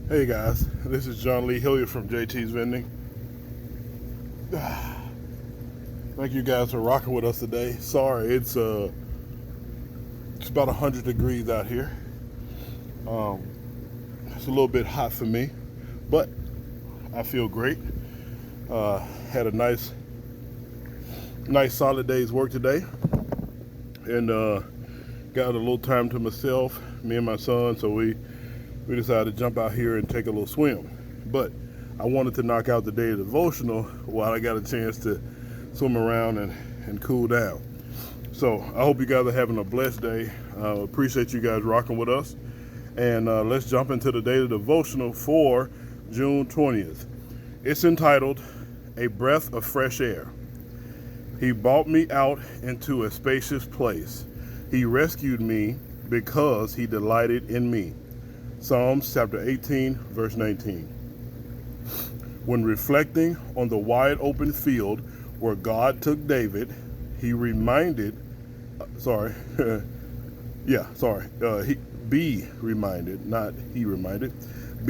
Hey guys, this is John Lee Hilliard from JT's Vending. Thank you guys for rocking with us today. Sorry, it's about 100 degrees out here. Um, it's a little bit hot for me, but I feel great. Had a nice solid day's work today, and got a little time to myself, me and my son. So we decided to jump out here and take a little swim. But I wanted to knock out the day of devotional while I got a chance to swim around and cool down. So I hope you guys are having a blessed day. Appreciate you guys rocking with us. And let's jump into the day of devotional for June 20th. It's entitled, A Breath of Fresh Air. He brought me out into a spacious place. He rescued me because he delighted in me. Psalms chapter 18, verse 19. When reflecting on the wide open field where God took David, he reminded, be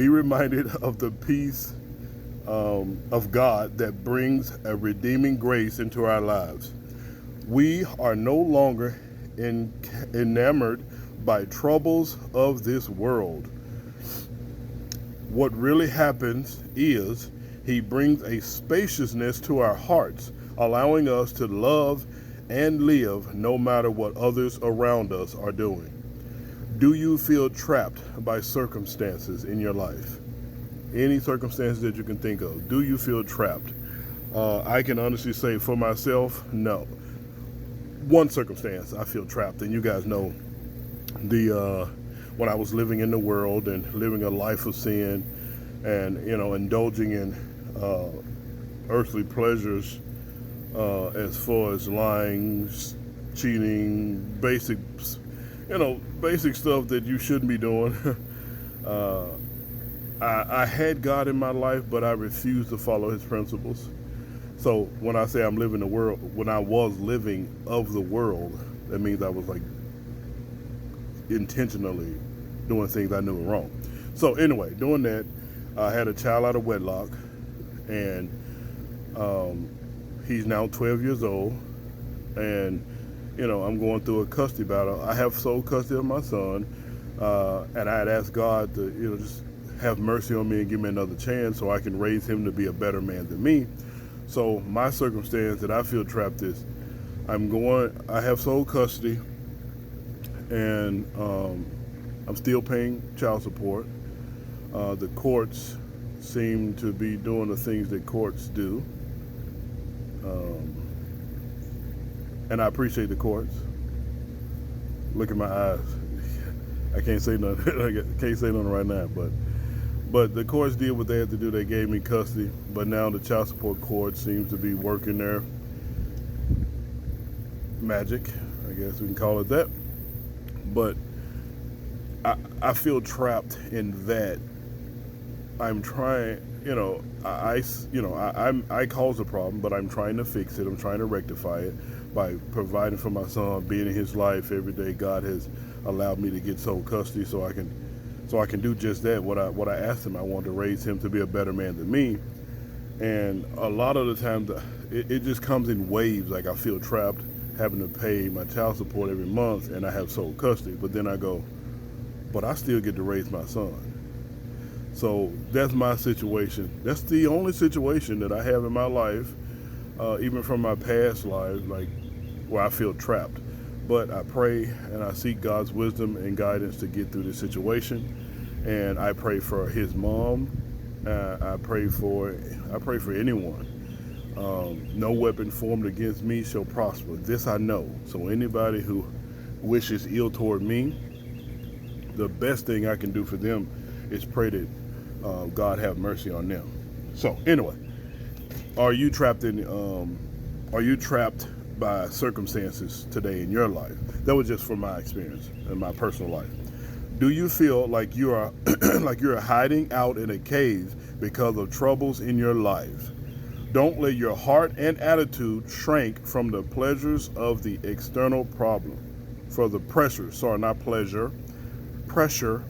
reminded of the peace of God that brings a redeeming grace into our lives. We are no longer enamored by troubles of this world. What really happens is he brings a spaciousness to our hearts, allowing us to love and live no matter what others around us are doing. Do you feel trapped by circumstances in your life? Any circumstances that you can think of, do you feel trapped? I can honestly say for myself, no. One circumstance I feel trapped, and you guys know when I was living in the world and living a life of sin and indulging in earthly pleasures, as far as lying, cheating, basic stuff that you shouldn't be doing. I had God in my life, but I refused to follow his principles. So when I say I'm living the world, when I was living of the world, that means I was like intentionally doing things I knew were wrong. So anyway, doing that, I had a child out of wedlock, and he's now 12 years old, and I'm going through a custody battle. I have sole custody of my son, and I had asked God to just have mercy on me and give me another chance so I can raise him to be a better man than me. So my circumstance that I feel trapped is I have sole custody, and I'm still paying child support. The courts seem to be doing the things that courts do, and I appreciate the courts. Look at my eyes. I can't say nothing. I can't say nothing right now, but the courts did what they had to do. They gave me custody, but now the child support court seems to be working their magic, I guess we can call it that. But I feel trapped in that. I'm trying, I caused the problem, but I'm trying to fix it. I'm trying to rectify it by providing for my son, being in his life every day. God has allowed me to get sole custody, so I can do just that. What I asked him, I want to raise him to be a better man than me. And a lot of the times, it just comes in waves. Like I feel trapped having to pay my child support every month, and I have sole custody. But then I go, but I still get to raise my son. So that's my situation. That's the only situation that I have in my life, even from my past life, like where I feel trapped. But I pray and I seek God's wisdom and guidance to get through this situation. And I pray for his mom. I pray for anyone. No weapon formed against me shall prosper. This I know. So anybody who wishes ill toward me, the best thing I can do for them is pray that God have mercy on them. So anyway, are you trapped by circumstances today in your life? That was just from my experience in my personal life. Do you feel like you are like you're hiding out in a cave because of troubles in your life? Don't let your heart and attitude shrink from the pleasures of the external problem. For the pressure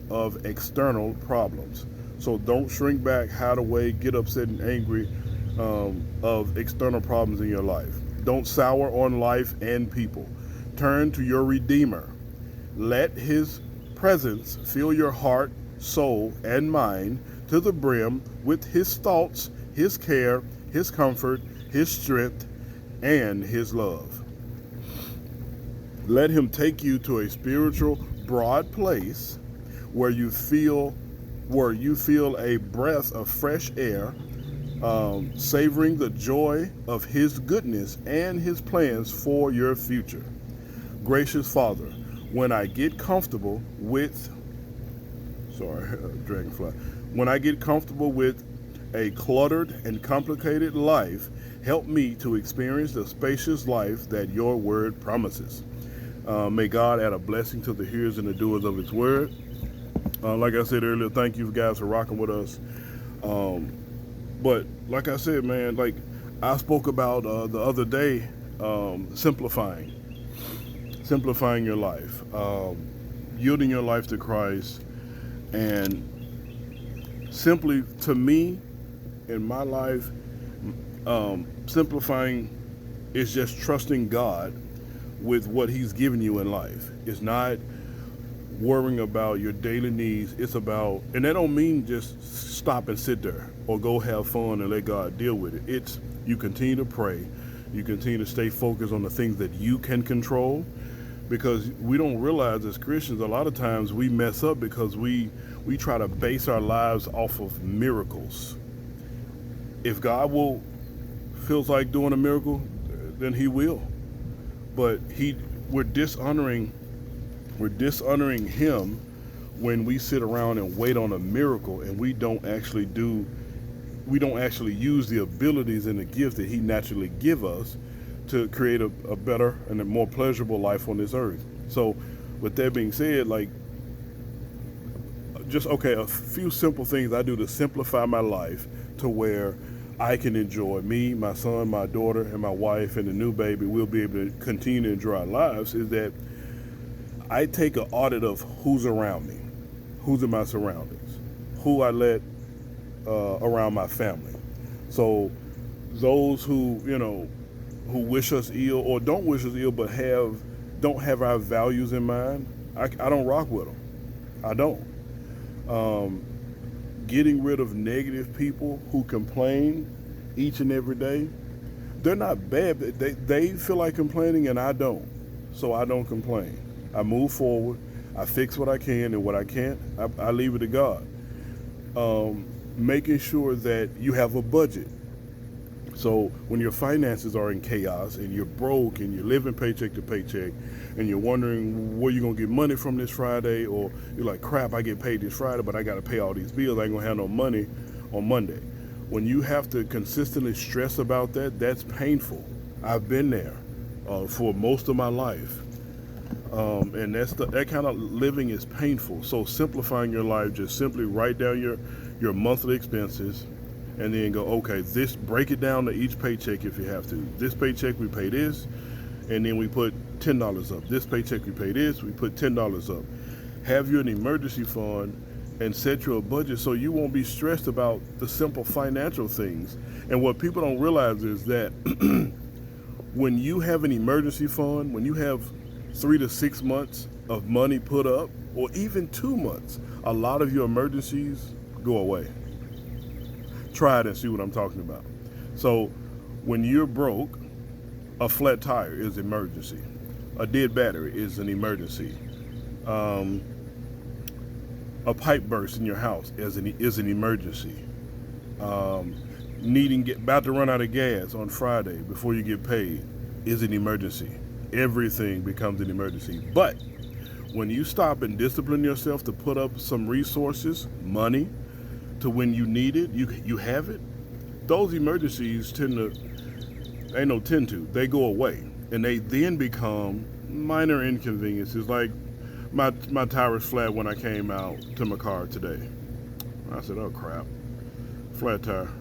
of external problems. So don't shrink back, hide away, get upset and angry of external problems in your life. Don't sour on life and people. Turn to your Redeemer. Let his presence fill your heart, soul, and mind to the brim with his thoughts, his care, his comfort, his strength, and his love. Let him take you to a spiritual broad place where you feel a breath of fresh air, savoring the joy of his goodness and his plans for your future. Gracious Father, when I get comfortable with dragonfly. When I get comfortable with a cluttered and complicated life, help me to experience the spacious life that your word promises. May God add a blessing to the hearers and the doers of his word. Like I said earlier, thank you guys for rocking with us. But like I said, man, like I spoke about the other day, simplifying your life, yielding your life to Christ, and simply to me, in my life, simplifying is just trusting God with what he's given you in life. It's not worrying about your daily needs. It's about, and that don't mean just stop and sit there or go have fun and let God deal with it. It's you continue to pray, you continue to stay focused on the things that you can control, because we don't realize as Christians a lot of times we mess up because we try to base our lives off of miracles. If God feels like doing a miracle, then he will. But we're dishonoring him when we sit around and wait on a miracle and we don't actually use the abilities and the gifts that he naturally give us to create a better and a more pleasurable life on this earth. So with that being said, like a few simple things I do to simplify my life to where I can enjoy, me, my son, my daughter, and my wife, and the new baby, we'll be able to continue to enjoy our lives, is that I take an audit of who's around me, who's in my surroundings, who I let around my family. So those who wish us ill or don't wish us ill, but don't have our values in mind, I don't rock with them. I don't. Getting rid of negative people who complain each and every day. They're not bad, but they feel like complaining and I don't. So I don't complain. I move forward. I fix what I can, and what I can't, I leave it to God. Making sure that you have a budget. So when your finances are in chaos and you're broke and you're living paycheck to paycheck and you're wondering where you're going to get money from this Friday, or you're like, crap, I get paid this Friday, but I got to pay all these bills. I ain't going to have no money on Monday. When you have to consistently stress about that, that's painful. I've been there for most of my life. And that kind of living is painful. So simplifying your life, just simply write down your monthly expenses, and then go, okay, break it down to each paycheck if you have to. This paycheck we pay this, and then we put $10 up. This paycheck we pay this, we put $10 up. Have you an emergency fund and set you a budget so you won't be stressed about the simple financial things. And what people don't realize is that when you have an emergency fund, when you have 3 to 6 months of money put up, or even 2 months, a lot of your emergencies go away. Try it and see what I'm talking about. So when you're broke, a flat tire is an emergency. A dead battery is an emergency. A pipe burst in your house is an emergency. About to run out of gas on Friday before you get paid is an emergency. Everything becomes an emergency. But when you stop and discipline yourself to put up some resources, money, to when you need it, you have it, those emergencies they go away, and they then become minor inconveniences. Like my tire was flat when I came out to my car today. I said, oh crap, flat tire.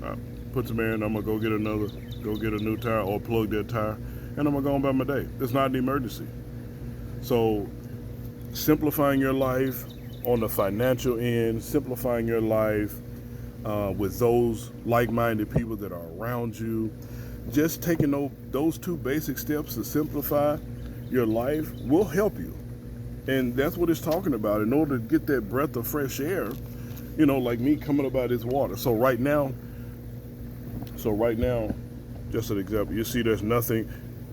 I put some air in, I'm gonna go get a new tire or plug that tire, and I'm gonna go on about my day. It's not an emergency. So simplifying your life on the financial end, simplifying your life with those like-minded people that are around you. Just taking those two basic steps to simplify your life will help you. And that's what it's talking about. In order to get that breath of fresh air, like me coming up out of this water. So right now, just an example, you see there's nothing.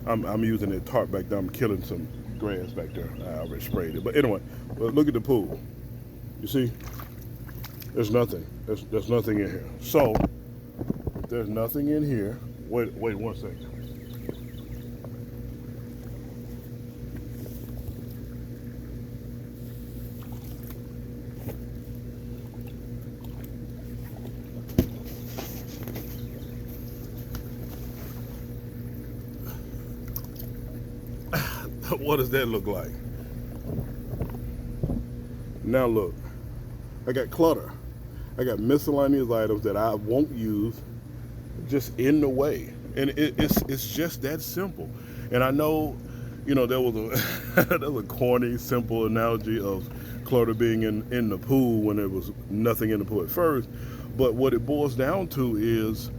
I'm using that tarp back there. I'm killing some grass back there. I already sprayed it. But anyway, look at the pool. You see? There's nothing. There's nothing in here. So, there's nothing in here. Wait 1 second. What does that look like? Now look, I got clutter. I got miscellaneous items that I won't use, just in the way. And it's just that simple. And I know, there was a corny, simple analogy of clutter being in the pool when there was nothing in the pool at first. But what it boils down to is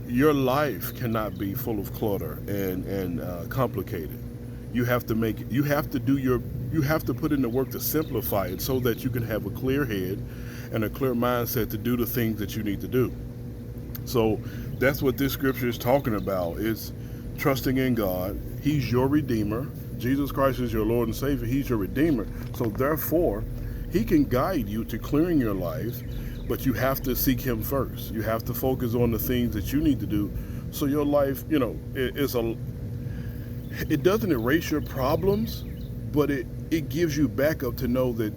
your life cannot be full of clutter and complicated. You have to put in the work to simplify it so that you can have a clear head and a clear mindset to do the things that you need to do. So that's what this scripture is talking about. It's trusting in God. He's your Redeemer. Jesus Christ is your Lord and Savior. He's your Redeemer. So therefore, He can guide you to clearing your life, but you have to seek Him first. You have to focus on the things that you need to do so your life, it doesn't erase your problems, but it gives you backup to know that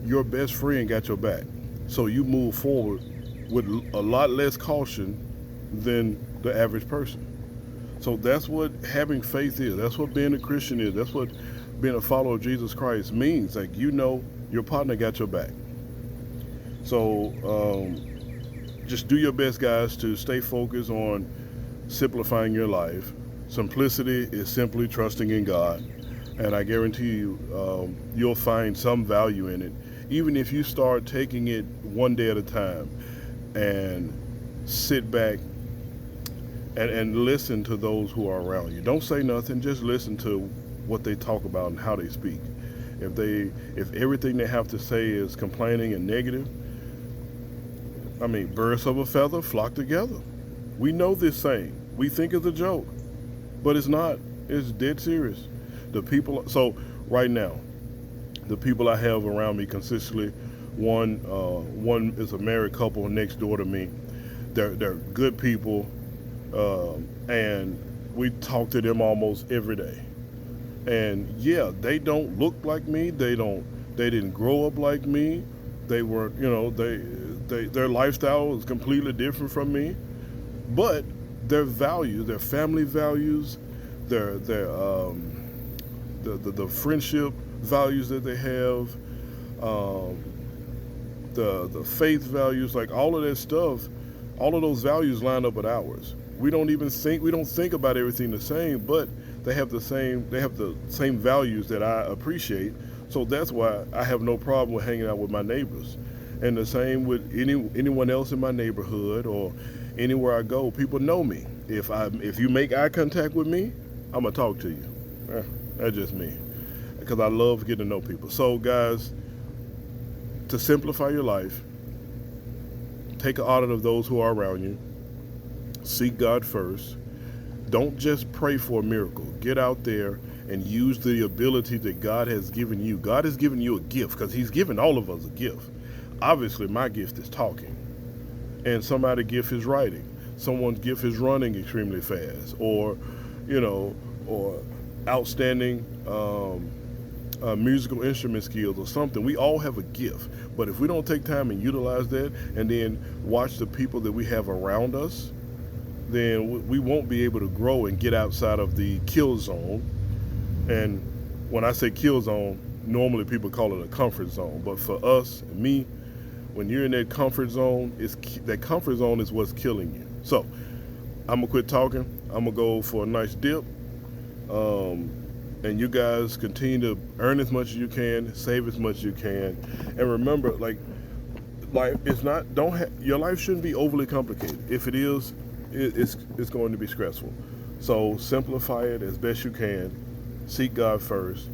your best friend got your back. So you move forward with a lot less caution than the average person. So that's what having faith is. That's what being a Christian is. That's what being a follower of Jesus Christ means. Like, your partner got your back. So just do your best, guys, to stay focused on simplifying your life. Simplicity is simply trusting in God. And I guarantee you, you'll find some value in it, even if you start taking it one day at a time and sit back and listen to those who are around you. Don't say nothing, just listen to what they talk about and how they speak. If everything they have to say is complaining and negative, birds of a feather flock together. We know this saying. We think it's a joke, but it's not. It's dead serious. So right now, the people I have around me consistently, one is a married couple next door to me. They're good people, and we talk to them almost every day. And yeah, they don't look like me. They didn't grow up like me. They weren't, their lifestyle is completely different from me. But their values, their family values, the friendship values that they have, the faith values, like all of that stuff, all of those values line up with ours. We don't think about everything the same, but they have the same values that I appreciate. So that's why I have no problem with hanging out with my neighbors. And the same with anyone else in my neighborhood or anywhere I go. People know me. If you make eye contact with me, I'm gonna talk to you. That's just me, because I love getting to know people. So guys, to simplify your life, take an audit of those who are around you. Seek God first. Don't just pray for a miracle. Get out there and use the ability that God has given you. God has given you a gift, because He's given all of us a gift. Obviously, my gift is talking, and somebody's gift is writing. Someone's gift is running extremely fast, or outstanding musical instrument skills or something. We all have a gift, but if we don't take time and utilize that, and then watch the people that we have around us, then we won't be able to grow and get outside of the kill zone. And when I say kill zone, normally people call it a comfort zone, but for us, me, when you're in that comfort zone, that comfort zone is what's killing you. So I'm gonna quit talking. I'm gonna go for a nice dip. And you guys continue to earn as much as you can, save as much as you can, and remember, like, life is not your life shouldn't be overly complicated. If it is, it's going to be stressful. So simplify it as best you can. Seek God first,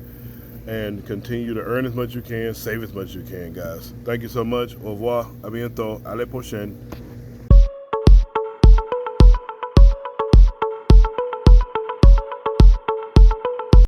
and continue to earn as much as you can, save as much as you can, guys. Thank you so much. Au revoir. A bientôt. À la prochaine.